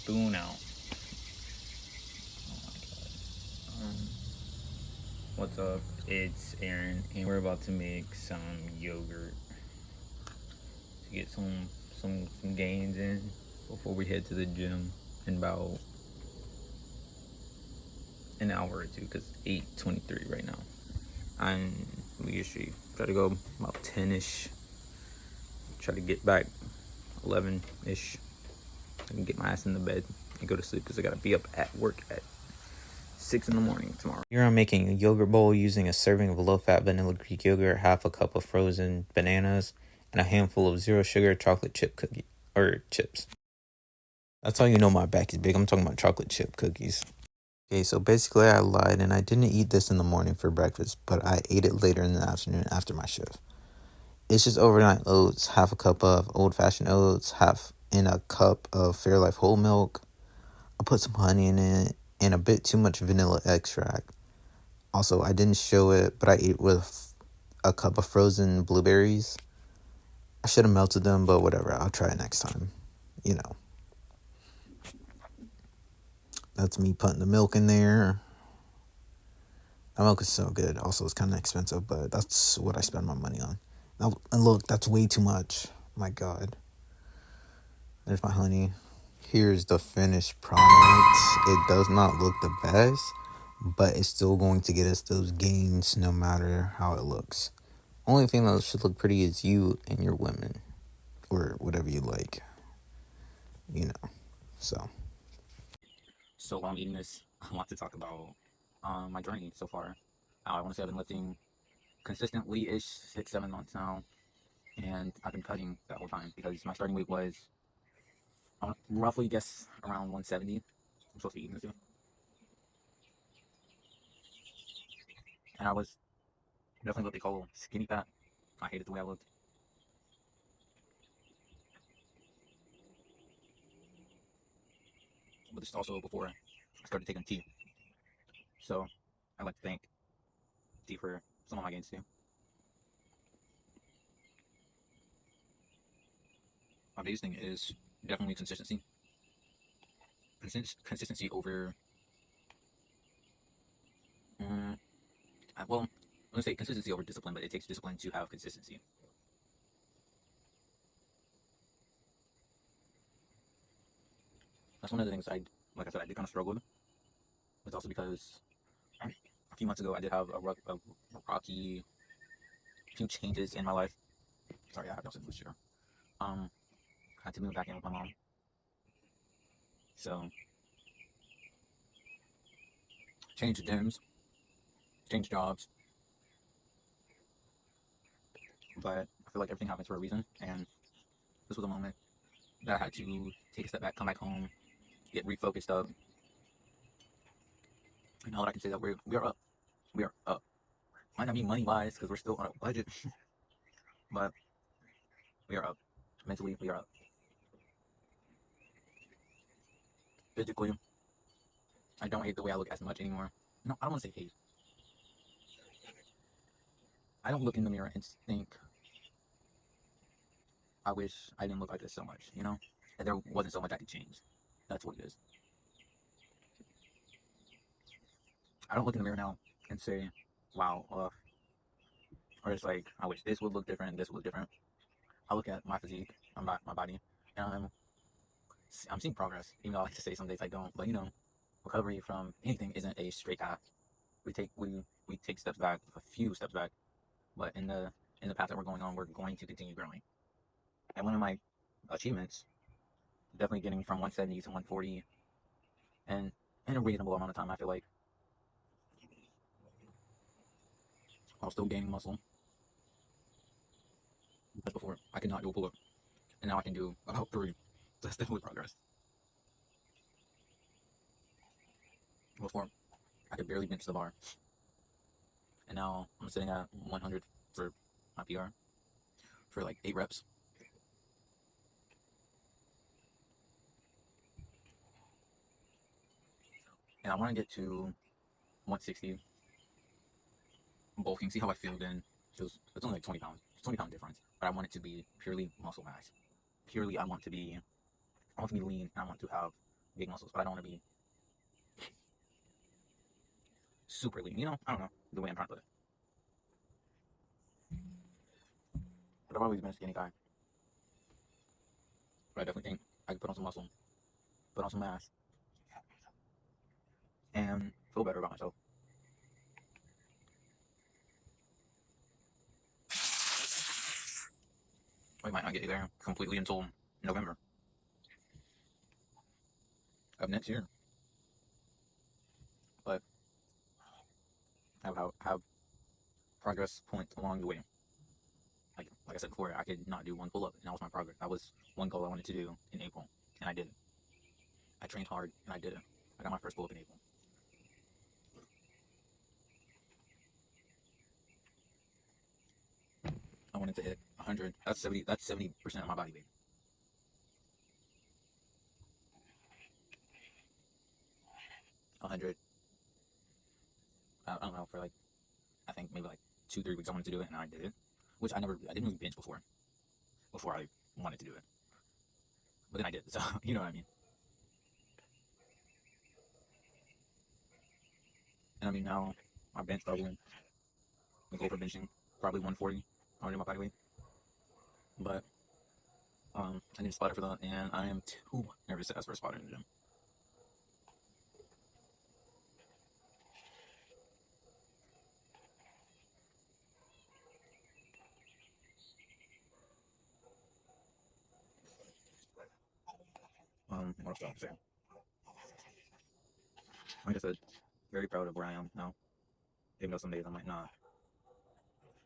spoon out. Oh my god. What's up? It's Aaron, and we're about to make some yogurt to get some gains in before we head to the gym in about an hour or two. Cause 8:23 right now. We usually try to go about 10ish. Try to get back 11ish. I can get my ass in the bed and go to sleep because I gotta be up at work at 6 in the morning tomorrow. Here I'm making a yogurt bowl using a serving of low-fat vanilla Greek yogurt, half a cup of frozen bananas, and a handful of zero sugar chocolate chip cookie or chips. That's how you know my back is big. I'm talking about chocolate chip cookies. Okay, so basically I lied and I didn't eat this in the morning for breakfast, but I ate it later in the afternoon after my shift. It's just overnight oats, half a cup of old-fashioned oats, half in a cup of Fairlife whole milk. I put some honey in it and a bit too much vanilla extract. Also, I didn't show it, but I ate with a cup of frozen blueberries. I should have melted them, but whatever. I'll try it next time. You know. That's me putting the milk in there. That milk is so good. Also, it's kind of expensive, but that's what I spend my money on. Now, and look, that's way too much. My God. There's my honey. Here's the finished product. It does not look the best, but it's still going to get us those gains no matter how it looks. Only thing that should look pretty is you and your women, or whatever you like, you know. So while I'm eating this, I want to talk about my journey so far. I want to say I've been lifting consistently-ish 6-7 months now, and I've been cutting that whole time because my starting weight was roughly guess around 170. I'm supposed to be eating this too, and I was definitely what they call skinny fat. I hated the way I looked. But this is also before I started taking tea. So I'd like to thank tea for some of my gains too. My biggest thing is definitely consistency. Consistency over, well, I'm gonna say consistency over discipline, but it takes discipline to have consistency. That's one of the things like I said, I did kind of struggle with. It's also because a few months ago I did have a rocky few changes in my life. Sorry, I have no sense this year. I had to move back in with my mom. So change gyms, change jobs, but I feel like everything happens for a reason, and this was a moment that I had to take a step back, come back home, get refocused up. And now that I can say that we are up, we are up. Might not be money wise because we're still on a budget, but we are up. Mentally, we are up. Physically, I don't hate the way I look as much anymore. No, I don't want to say hate. I don't look in the mirror and think, I wish I didn't look like this so much, you know? And there wasn't so much I could change. That's what it is. I don't look in the mirror now and say, wow, or it's like, I wish this would look different, this would look different. I look at my physique, my body, and I'm seeing progress. Even though I like to say some days I don't, but you know, recovery from anything isn't a straight path. We take steps back, a few steps back, but in the path that we're going on, we're going to continue growing. And one of my achievements, definitely getting from 170 to 140, and in a reasonable amount of time, I feel like I'll still gain muscle. But before, I could not do a pull-up, and now I can do about three. That's definitely progress. Before, I could barely bench the bar, and now I'm sitting at 100 for my PR for like 8 reps. And I want to get to 160 bulking, see how I feel then. It's only like 20 pounds, 20-pound difference, but I want it to be purely muscle mass. Purely, I want to be lean. I want to have big muscles, but I don't want to be super lean. You know, I don't know the way I'm trying to put it. But I've always been a skinny guy. But I definitely think I could put on some muscle, put on some mass, and feel better about myself. We might not get there completely until November of next year. But have progress points along the way. Like I said before, I could not do one pull up, and that was my progress. That was one goal I wanted to do in April, and I did it. I trained hard, and I did it. I got my first pull up in April. I wanted to hit 100. That's 70. That's 70% of my body weight. 100. I don't know, for like, I think maybe like 2-3 weeks I wanted to do it, and I did it. Which I didn't really bench before I wanted to do it. But then I did, so you know what I mean. And I mean now, my bench probably, the goal for benching probably 140 already my body weight. But I need a spotter for that, and I am too nervous to ask for a spotter in the gym. What else do I have to say? Like I said, very proud of where I am now. Even though some days I might not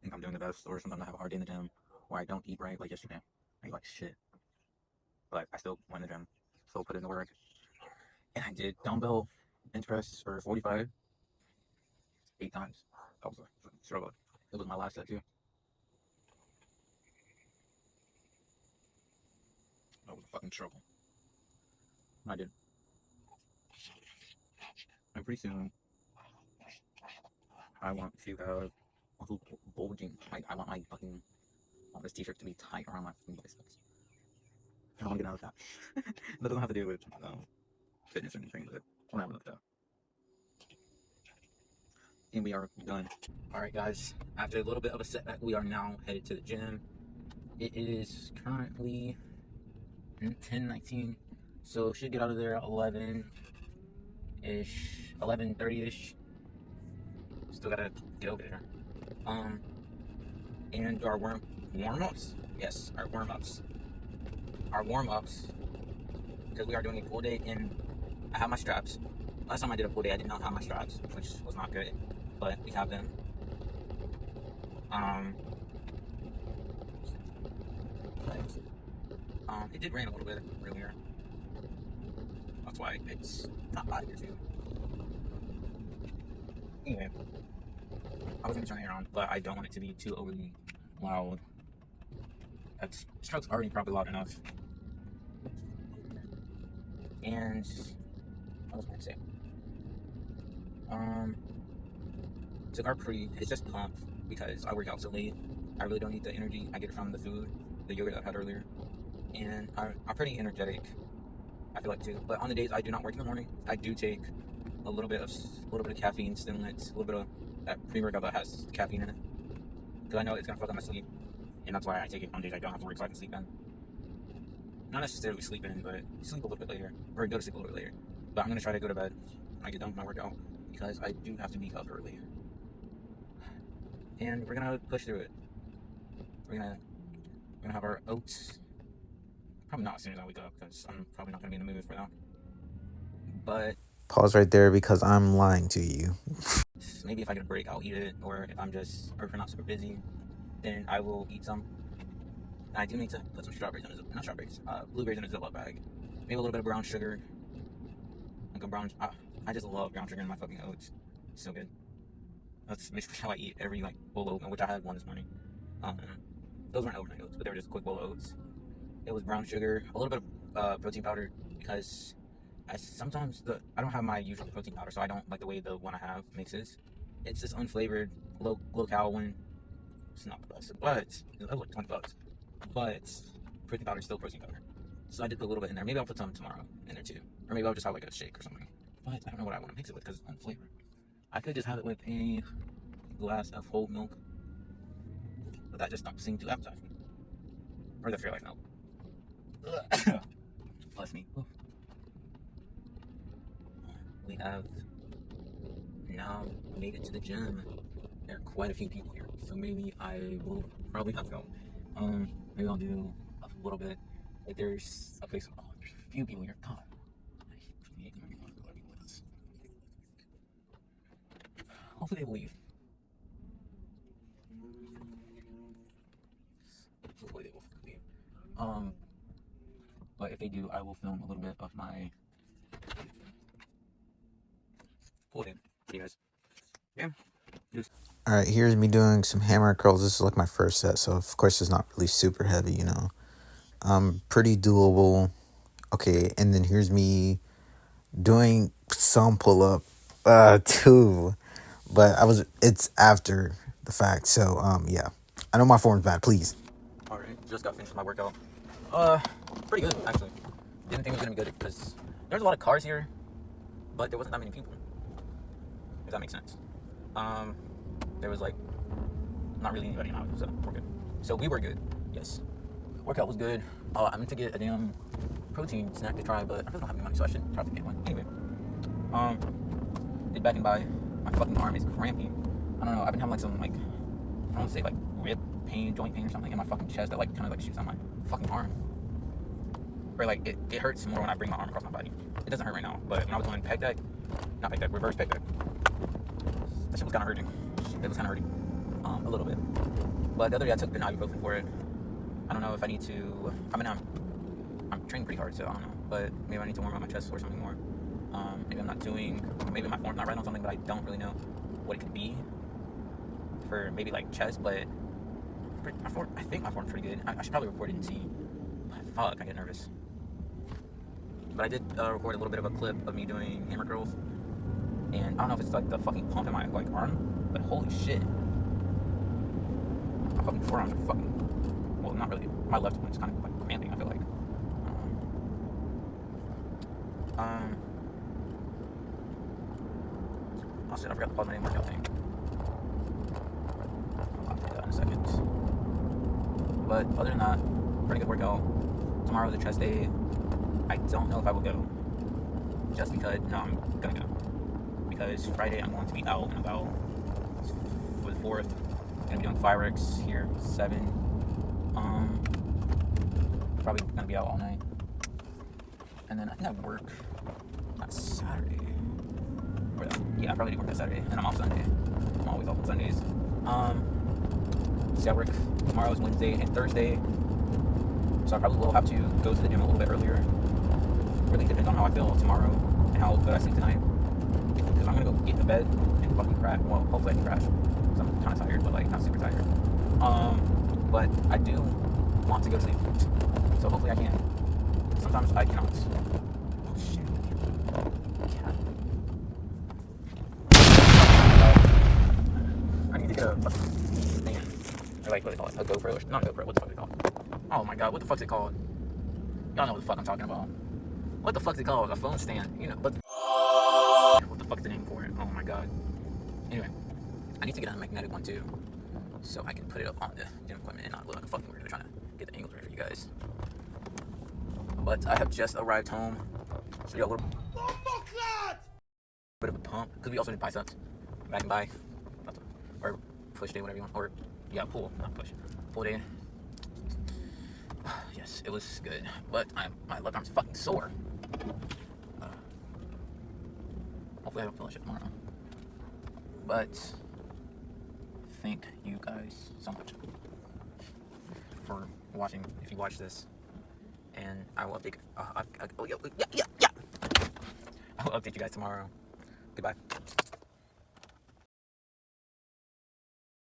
think I'm doing the best, or sometimes I have a hard day in the gym, or I don't eat right, like yesterday. I eat like shit. But I still went to the gym, still put in the work. And I did dumbbell bench press for 45, 8 times. That was a struggle. It was my last set too. That was a fucking struggle. I did. And pretty soon, I want to have also bulging. I want this t-shirt to be tight around my fucking biceps. I want to get out of that. That doesn't have to do with fitness or anything, but I'm having that. And we are done. Alright guys, after a little bit of a setback, we are now headed to the gym. It is currently 10:19, so should get out of there 11-ish, 11:30-ish. Still gotta get over there. And our warm-ups? Yes, our warm-ups. Our warm-ups, because we are doing a pull day, and I have my straps. Last time I did a pull day, I did not have my straps, which was not good, but we have them. It did rain a little bit earlier. That's why it's not hot here too. Anyway, I was gonna turn the air on, but I don't want it to be too overly loud. This truck's already probably loud enough. And what was I gonna say? Took our pre. It's just pump because I work out so late. I really don't need the energy I get from the food, the yogurt I had earlier, and I'm pretty energetic. I feel like too. But on the days I do not work in the morning, I do take a little bit of caffeine stimulants, a little bit of that pre-workout that has caffeine in it, because I know it's gonna fuck up my sleep, and that's why I take it on days I don't have to work, so I can sleep in. Not necessarily sleep in, but sleep a little bit later, or go to sleep a little bit later. But I'm gonna try to go to bed when I get done with my workout, because I do have to be up early. And we're gonna push through it. We're gonna have our oats. Probably not as soon as I wake up, because I'm probably not gonna be in the mood for that. But pause right there because I'm lying to you. Maybe if I get a break, I'll eat it, or if I'm not super busy, then I will eat some. I do need to put some blueberries in a Ziploc bag. Maybe a little bit of brown sugar. Like a brown, I just love brown sugar in my fucking oats. It's so good. That's basically how I eat every bowl of oats, which I had one this morning. Those weren't overnight oats, but they were just a quick bowl of oats. It was brown sugar, a little bit of protein powder, because I don't have my usual protein powder, so I don't like the way the one I have mixes. It's this unflavored, low cal one. It's not the best, but it's like $20. But protein powder is still protein powder. So I did put a little bit in there. Maybe I'll put some tomorrow in there too. Or maybe I'll just have like a shake or something. But I don't know what I want to mix it with because it's unflavored. I could just have it with a glass of whole milk, but that just don't seem too appetizing. Or the Fairlife milk. Bless me. Oof. We have now made it to the gym. There are quite a few people here, so maybe I will probably have to go. Maybe I'll do a little bit. Like there's a place. Oh, there's a few people here. God, I hate people like this. Hopefully they will leave. Hopefully they will leave. But if they do, I will film a little bit of my pull day. See you guys. Yeah. All right, here's me doing some hammer curls. This is like my first set, so of course it's not really super heavy, you know. Pretty doable. Okay, and then here's me doing some pull up, too. But it's after the fact, so yeah. I know my form's bad. Please. All right, just got finished with my workout. Pretty good actually. Didn't think it was gonna be good because there's a lot of cars here, but there wasn't that many people. If that makes sense. There was like not really anybody in so we're good. So we were good. Yes. Workout was good. I meant to get a damn protein snack to try, but I really don't have any money, so I should probably get one. Anyway. Did back and by. My fucking arm is cramping. I don't know. I've been having like some like I don't want to say like rib pain, joint pain or something in my fucking chest that like kind of like shoots on my fucking arm. Or like it hurts more when I bring my arm across my body. It doesn't hurt right now, but when I was doing pec deck, not pec deck, reverse pec deck, that shit was kind of hurting. It was kind of hurting, a little bit. But the other day I took an ibuprofen for it. I don't know if I need to. I mean, I'm training pretty hard, so I don't know. But maybe I need to warm up my chest or something more. Maybe I'm not doing. Maybe my form's not right on something, but I don't really know what it could be for maybe like chest. But I think my form's pretty good. I should probably record it and see. But fuck, I get nervous. But I did record a little bit of a clip of me doing hammer curls, and I don't know if it's like the fucking pump in my like arm, but holy shit, my fucking forearms are fucking. Well, not really. My left one's kind of like cramping. I feel like. Oh shit, I forgot to pause my name workout thing. I'll do that in a second. But other than that, pretty good workout. Tomorrow's a chest day. I don't know if I will go. Just because, no, I'm gonna go. Because Friday I'm going to be out and about for the 4th. I'm gonna be doing fireworks here, 7. Probably gonna be out all night. And then I think I work on Saturday. Or yeah, I probably do work on Saturday. And I'm off Sunday. I'm always off on Sundays. See, I work tomorrow is Wednesday and Thursday. So I probably will have to go to the gym a little bit earlier. Really depends on how I feel tomorrow and how good I sleep tonight. Because I'm gonna go get into bed and fucking crash. Well, hopefully I can crash. Because I'm kind of tired, but like not super tired. But I do want to go to sleep. So hopefully I can. Sometimes I cannot. Oh shit. Cat. I need to get a thing. Or like what they call it? A GoPro or not a GoPro, what the fuck is it called? Oh my god, what the fuck's it called? Y'all know what the fuck I'm talking about. What the fuck's it called? A phone stand. You know, but what the fuck's the name for it? Oh my god. Anyway, I need to get a magnetic one too. So I can put it up on the gym equipment and not look like a fucking weirdo trying to get the angles right for you guys. But I have just arrived home. So you got a little bit of a pump. Because we also did biceps. Back and by. Or push day, whatever you want. Or, yeah, pull. Not push. Pull day. Yes, it was good. But my left arm's fucking sore. Hopefully I don't finish it tomorrow. But thank you guys so much for watching. If you watch this, and I will update. I will update you guys tomorrow. Goodbye.